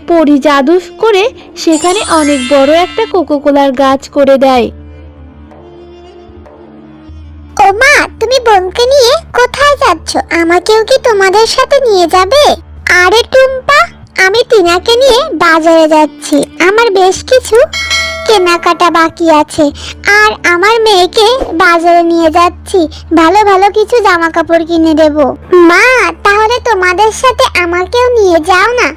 পরি জাদু করে সেখানে অনেক বড় একটা কোকোকোলার গাছ করে দেয়। ও মা, তুমি বোনকে নিয়ে কোথায় যাচ্ছ? আমাকেও কি তোমাদের সাথে নিয়ে যাবে? আরে টুম্পা, আমি টিনাকে নিয়ে বাজারে যাচ্ছি। আমার বেশ কিছু কেনাকাটা বাকি আছে, আর আমার মেয়েকে বাজারে নিয়ে যাচ্ছি। ভালো ভালো কিছু জামা কাপড় কিনে দেব। মা, তাহলে তোমাদের সাথে আমাকেও নিয়ে যাও না।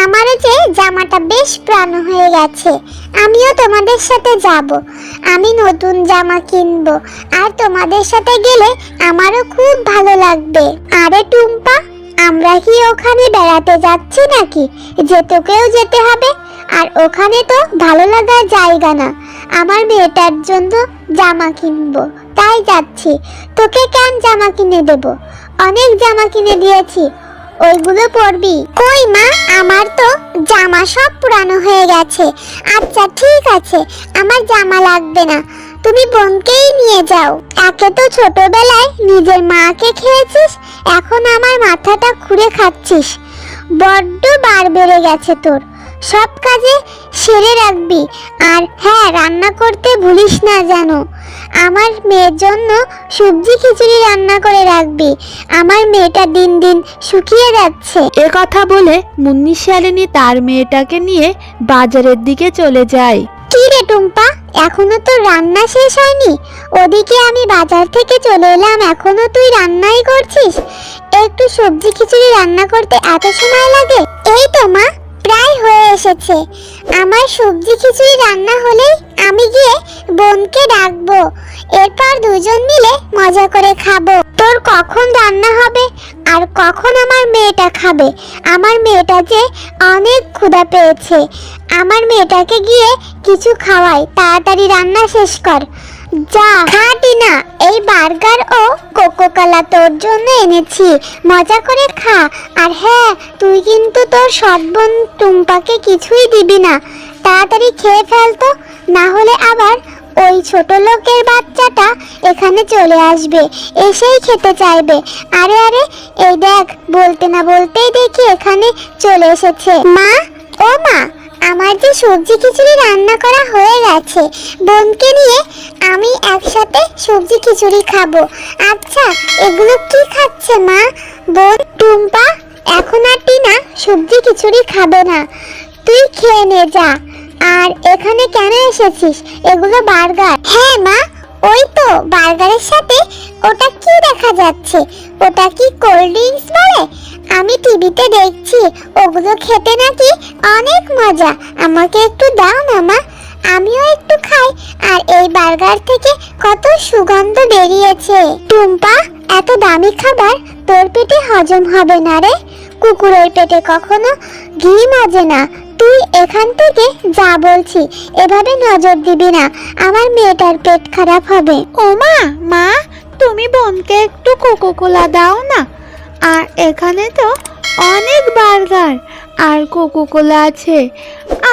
আমারও যে জামাটা বেশ পুরানো হয়ে গেছে, আমিও তোমাদের সাথে যাব। আমি নতুন জামা কিনবো, আর তোমাদের সাথে গেলে আমারও খুব ভালো লাগবে। আরে টুম্পা, আমরা কি ওখানে বেড়াতে যাচ্ছি নাকি যে তোকেও যেতে হবে? আর ওখানে তো ভালো লাগার জায়গা না। আমার মেয়েটার জন্য জামা কিনবো, তাই যাচ্ছি। তোকে কেন জামা কিনে দেব? অনেক জামা কিনে দিয়েছি, ওইগুলো পরবি। কই মা, আমার তো জামা সব পুরানো হয়ে গেছে। আচ্ছা ঠিক আছে, আমার জামা লাগবে না, তুমি বোনকেই নিয়ে যাও। একে তো ছোটবেলায় নিজের মাকে খেয়েছিস, এখন আমার মাথাটা খুঁড়ে খাচ্ছিস। বড্ড বার বেড়ে গেছে তোর। সব কাজে সেরে রাখবি, আর হ্যাঁ, রান্না করতে ভুলিস না যেন। আমার মেয়ের জন্য সবজি খিচুড়ি রান্না করে রাখবি। আমার মেয়েটা দিন দিন শুকিয়ে যাচ্ছে। এ কথা বলে মুন্নি শিয়ালিনী তার মেয়েটাকে নিয়ে বাজারের দিকে চলে যায়। কি রে টুম্পা, এখনো তো রান্না শেষ হয়নি? ওদিকে আমি বাজার থেকে চলে এলাম, এখনো তুই রান্নাই করছিস? একটু সবজি খিচুড়ি রান্না করতে এত সময় লাগে? এই তো মা, প্রায় হয়ে এসেছে। আমার সবজি খিচুড়ি রান্না হলেই আমি গিয়ে বোনকে ডাকবো, এরপর দুজন মিলে মজা করে খাবো। তোর কখন রান্না হবে আর কখন আমার মেয়েটা খাবে? আমার মেয়েটা যে অনেক ক্ষুধা পেয়েছে। আমার মেয়েটাকে গিয়ে কিছু খাওয়াই, তাড়াতাড়ি রান্না শেষ কর। যা খাটি না, এই বার্গার ও কোকোকোলা তোর জন্য এনেছি, মজা করে খা। আর হ্যাঁ, তুই কিন্তু তোর সৎ বোন টুম্পাকে কিছুই দিবি না। তাড়াতাড়ি খেয়ে ফেলতো, না হলে আবার ওই ছোট লোকের বাচ্চাটা এখানে চলে আসবে, এসেই খেতে চাইবে। আরে আরে, এই দেখ, বলতে না বলতেই দেখি এখানে চলে এসেছে। মা, ও মা, আমার যে সবজি খিচুড়ি রান্না করা হয়ে গেছে, বোনকে নিয়ে আমি একসাথে সবজি খিচুড়ি খাবো। আচ্ছা, এগুলো কি খাচ্ছে মা? বোন টুম্পা, এখন আর টিনা সবজি খিচুড়ি খাবে না, তুই খেয়ে নে যা। আর এখানে কেন এসেছিস? এগুলো বার্গার। হ্যাঁ মা, ওই তো বার্গারের সাথে ওটা কি দেখা যাচ্ছে? ওটা কি কোল্ড ড্রিঙ্কস বলে? আমি টিভিতে দেখছি ওগুলো খেতে নাকি অনেক মজা। আমাকে একটু দাও না মা, আমিও একটু খাই। আর এই বার্গার থেকে কত সুগন্ধ বেরিয়েছে। টুম্পা, এত দামি খাবার তোর পেটে হজম হবে না রে। কুকুরের পেটে কখনো ঘি মাজে না। তুই এখান থেকে যা বলছি, এভাবে নজর দিবি না, আমার মেয়েটার পেট খারাপ হবে। ও মা, মা, তুমি বোনকে একটু কোকোকোলা দাও না। আর এখানে তো অনেক বার্গার আর কোকোকোলা আছে,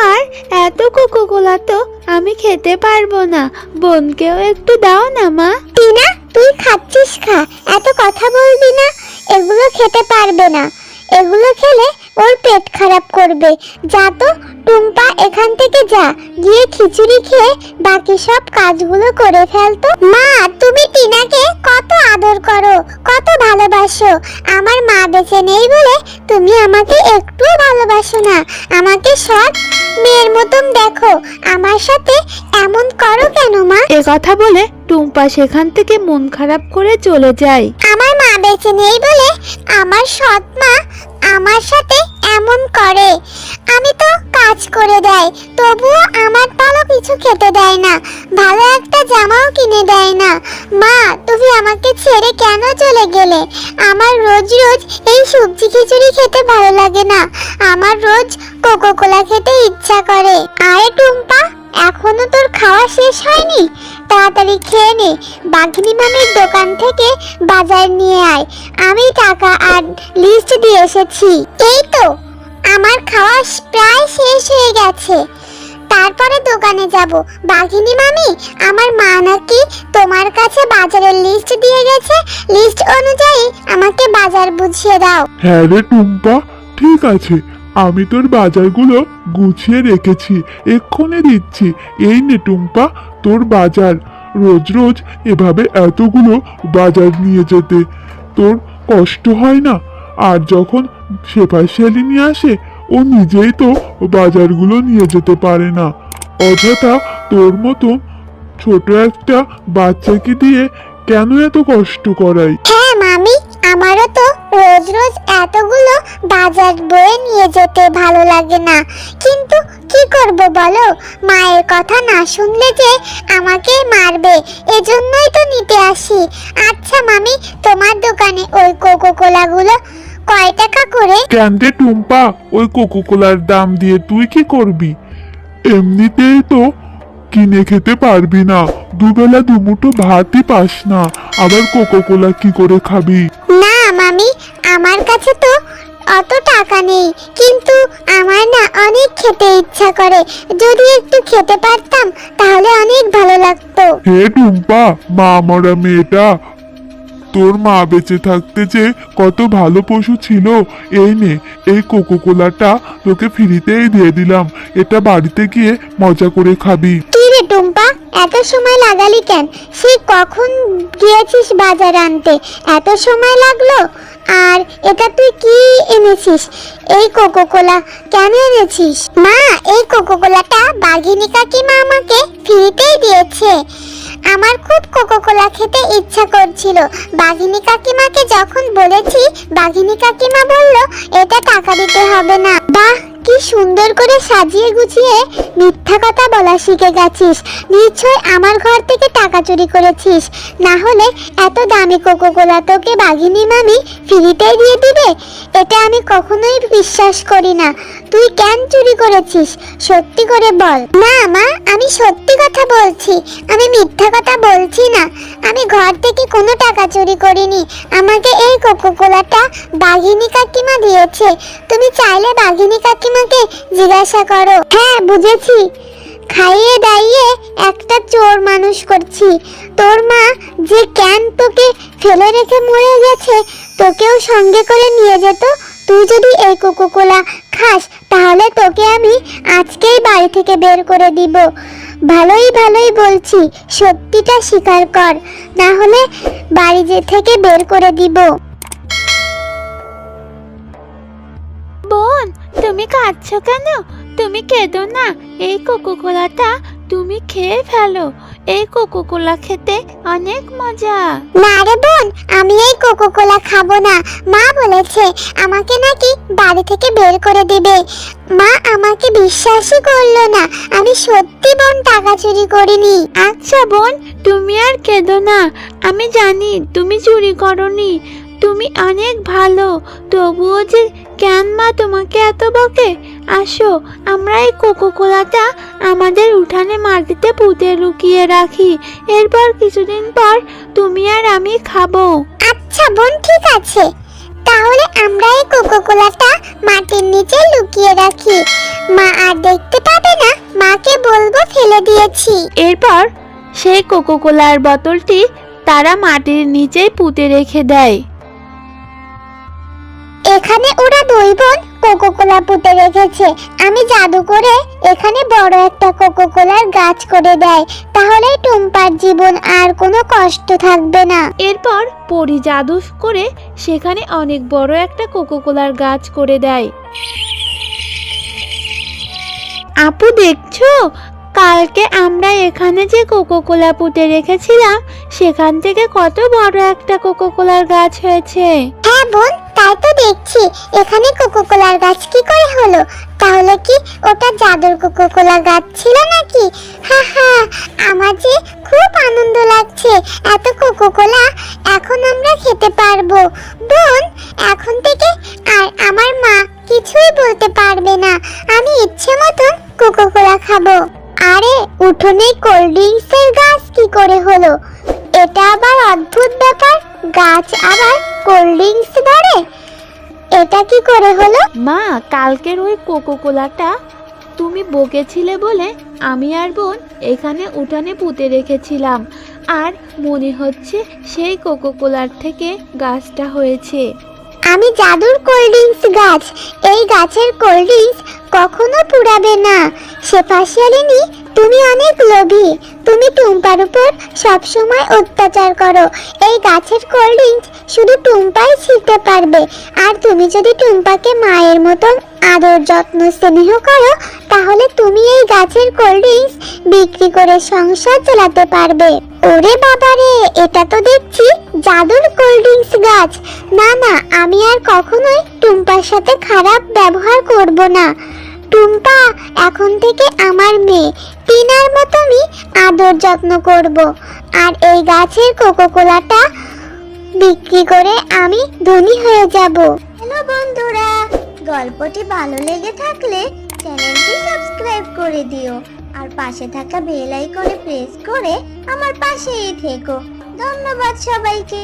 আর এত কোকোকোলা তো আমি খেতে পারবো না। বোনকেও একটু দাও না মা। টিনা, তুই খাচ্ছিস খা, এত কথা বলবি না। এগুলো খেতে পারবে না, এগুলো খেলে ওর পেট খারাপ করবে। যা তো টুম্পা, এখান থেকে যা, গিয়ে খিচুড়ি খেয়ে বাকি সব কাজগুলো করে ফেলতো। মা, তুমি টিনাকে কত আদর করো, কত ভালোবাসো। আমার মা বেঁচে নেই বলে তুমি আমাকে একটুও ভালোবাসো না। আমাকে সৎ মেয়ের মতন দেখো, আমার সাথে এমন করো কেন মা? এ কথা বলে টুম্পা সেখান থেকে মন খারাপ করে চলে যায়। আমার মা বেঁচে নেই বলে আমার সৎ মা আমার সাথে এমন করে। আমি তো কাজ করে দেয়, তবুও আমার ভালো কিছু খেতে দেয় না, ভালো একটা জামাও কিনে দেয় না। মা, তুমি আমাকে ছেড়ে কেন চলে গেলে? আমার রোজ রোজ এই সবজি খিচুড়ি খেতে ভালো লাগে না, আমার রোজ কোকোকোলা খেতে ইচ্ছা করে। আরে টুম্পা, এখনো তোর খাওয়া শেষ হয়নি? তাড়াতাড়ি খেয়ে নে। বাঘিনী মামির দোকান থেকে বাজার নিয়ে আয়, আমি টাকা আর লিস্ট দিয়ে এসেছি। এই তো, আমার খাওয়া প্রায় শেষ হয়ে গেছে, তারপরে দোকানে যাব। বাঘিনী মামি, আমার মা নাকি তোমার কাছে বাজারের লিস্ট দিয়ে গেছে, লিস্ট অনুযায়ী আমাকে বাজার বুঝিয়ে দাও। হ্যাঁ রে টুম্পা, ঠিক আছে, আমি তোর বাজারগুলো গুছিয়ে রেখেছি, এক্ষুনি দিচ্ছি। এই নে টুম্পা তোর বাজার। রোজ রোজ এভাবে এতগুলো বাজার নিয়ে যেতে তোর কষ্ট হয় না? আর যখন সেপাই শিয়ালি নিয়ে আসে, ও নিজেই তো বাজারগুলো নিয়ে যেতে পারে না। অযথা তোর মতো ছোট একটা বাচ্চাকে দিয়ে কেন এত কষ্ট করাই? হ্যাঁ মামি, আমারও তো রোজ রোজ এতগুলো বাজার বয়ে নিয়ে যেতে ভালো লাগে না, কিন্তু কি করব বলো, মায়ের কথা না শুনলে যে আমাকে মারবে, এজন্যই তো নিতে আসি। আচ্ছা মামি, তোমার দোকানে ওই কোকো কোলাগুলো কয় টাকা করে? কেন রে টুম্পা, ওই কোকো কোলার দাম দিয়ে তুই কি করবি? এমনিতেই তো কিনে খেতে পারবি না, দুবেলা দুমুঠো ভাতই পাস না, আবার কোকো কোলা কি করে খাবি? না মামি, আমার কাছে তো অত টাকা নেই, কিন্তু আমার না অনেক খেতে ইচ্ছা করে। যদি একটু খেতে পারতাম তাহলে অনেক ভালো লাগতো। হে টুম্পা, মা মরা মেয়েটা, তোর মা বেঁচে থাকতে যে কত ভালো পশু ছিল। এই নে, এই কোকো কোলাটা তোকে ফ্রিতেই দিয়ে দিলাম, এটা বাড়িতে গিয়ে মজা করে খাবি। কি রে টুম্পা, এত সময় লাগালি কেন? সে কখন গিয়েছিস বাজার আনতে, এত সময় লাগলো? আর এটা তুই কি এনেছিস? এই কোকো কোলা কেন এনেছিস? মা, এই কোকো কোলাটা বাঘিনী কাকিমা আমাকে ফ্রিতেই দিয়েছে। আমার খুব কোকো কোলা খেতে ইচ্ছা করছিল। বাঘিনী কাকিমাকে যখন বলেছি, বাঘিনী কাকিমা বলল এটা টাকা দিতে হবে না। বাহ, কি সুন্দর করে সাজিয়ে গুছিয়ে মিথ্যা কথা বলা শিখে গেছিস। নিশ্চয় আমার ঘর থেকে টাকা চুরি করেছিস, না হলে এত দামি কোকো কোলা তোকে বাঘিনী মামি ফ্রিতেই দিয়ে দিবে? এটা আমি কখনোই বিশ্বাস করি না। তুই কেন চুরি করেছিস, সত্যি করে বল। না মা, আমি সত্যি কথা বলছি, আমি মিথ্যা কথা বলছি না। আমি ঘর থেকে কোনো টাকা চুরি করিনি। আমাকে এই কোকো কোলাটা বাঘিনী কাকিমা দিয়েছে। তুমি চাইলে বাঘিনী কাকিমাকে জিজ্ঞাসা করো। হ্যাঁ বুঝেছি, খাইয়ে দাইয়ে একটা চোর মানুষ করছি। তোর মা যে কেন তোকে ফেলে রেখে মরে গেছে, তোকেও সঙ্গে করে নিয়ে যেত। তুই যদি এই কোকো কোলা খাস, তাহলে তোকে আমি আজকেই বাড়ি থেকে বের করে দিব। ভালোই বলছি, সত্যিটা স্বীকার কর, না হলে বাড়ি থেকে বের করে দিব। বোন, তুমি কাঁদছো কেন? তুমি কেঁদো না, এই কোকো কোলাটা তুমি খেয়ে ফেলো। এই কোকো কোলা খেতে অনেক মজা। না রে বোন, আমি এই কোকো কোলা খাবো না। মা বলেছে আমাকে নাকি বাড়ি থেকে বের করে দিবে। মা আমাকে বিশ্বাসই করলো না। আমি সত্যি বোন টাকা চুরি করিনি। আচ্ছা বোন, তুমি আর কেঁদো না। আমি জানি তুমি চুরি করনি, তুমি অনেক ভালো। তবুও যে কেন মা তোমাকে এত বকে? আসো, আমরা এই কোকো কোলাটা আমাদের উঠানে মাটিতে পুঁতে লুকিয়ে রাখি। এরপর কিছুদিন পর তুমি আর আমি খাবো। আচ্ছা বোন, ঠিক আছে, তাহলে আমরা এই কোকো কোলাটা মাটির নিচে লুকিয়ে রাখি। মা আর দেখতে পাবে না, মাকে বলবো ফেলে দিয়েছি। এরপর সেই কোকো কোলার বোতলটি তারা মাটির নিচেই পুঁতে রেখে দেয়। এখানে ওরা দুই বোন কোকো কোলা পুঁতে রেখেছে। আমি জাদু করে এখানে বড় একটা কোকো কোলার গাছ করে দেয়, তাহলে টুম্পার জীবন আর কোনো কষ্ট থাকবে না। এরপর পরি জাদু করে সেখানে অনেক বড় একটা কোকো কোলার গাছ করে দেয়। আপু দেখছো, কালকে আমরা এখানে যে কোকো কোলা পুঁতে রেখেছিলাম, সেখান থেকে কত বড় একটা কোকো কোলার গাছ হয়েছে। হ্যাঁ বোন, তাই তো দেখছি। এখানে কোকো কোলার গাছ কি করে হলো? তাহলে কি ওটা জাদুর কোকো কোলা গাছ ছিল নাকি? হা হা, আমার যে খুব আনন্দ লাগছে। এত কোকো কোলা এখন আমরা খেতে পারবো। বোন, এখন থেকে আর আমার মা কিছুই বলতে পারবে না। আমি ইচ্ছে মতন কোকো কোলা খাবো। আরে, উঠোনে কোল্ড ড্রিঙ্কসের গাছ কি করে হলো? এটা আবার অদ্ভুত ব্যাপার, গাছ আবার কোল্ড ড্রিঙ্কস ধরে। এটা কি করে হলো? মা, কালকের ওই কোকো কোলাটা তুমি বকেছিলে বলে আমি আর বোন এখানে উঠানে পুঁতে রেখেছিলাম, আর মনে হচ্ছে সেই কোকো কোলার থেকে গাছটা হয়েছে। আমি জাদুর কোল্ড ড্রিঙ্কস গাছ, এই গাছের কোল্ড ড্রিঙ্কস কখনো পুড়াবে না। শেফা শিয়ালিনী, তুমি অনেক লোভী, তুমি টুম্পার উপর সবসময় অত্যাচার করো। এই গাছের কোল্ড ড্রিঙ্কস শুধু টুম্পাই ছিঁড়তে পারবে, আর তুমি যদি টুম্পাকে মায়ের মতন আদর যত্ন স্নেহ করো, তাহলে তুমি এই গাছের কোল্ড ড্রিঙ্কস বিক্রি করে সংসার চালাতে পারবে। ওরে বাবারে, এটা তো দেখছি জাদুর কোল্ড ড্রিঙ্কস গাছ। না না, আমি আর কখনোই টুম্পার সাথে খারাপ ব্যবহার করব না। টুম্পা এখন থেকে আমার মেয়ে, টিনার মতনই আদর যত্ন করব। আর এই গাছের কোকোকোলাটা বিক্রি করে আমি ধনী হয়ে যাব। হ্যালো বন্ধুরা, গল্পটি ভালো লেগে থাকলে চ্যানেলটি সাবস্ক্রাইব করে দিও আর পাশে থাকা বেল আইকনে প্রেস করে আমার পাশেই থেকো। ধন্যবাদ সবাইকে।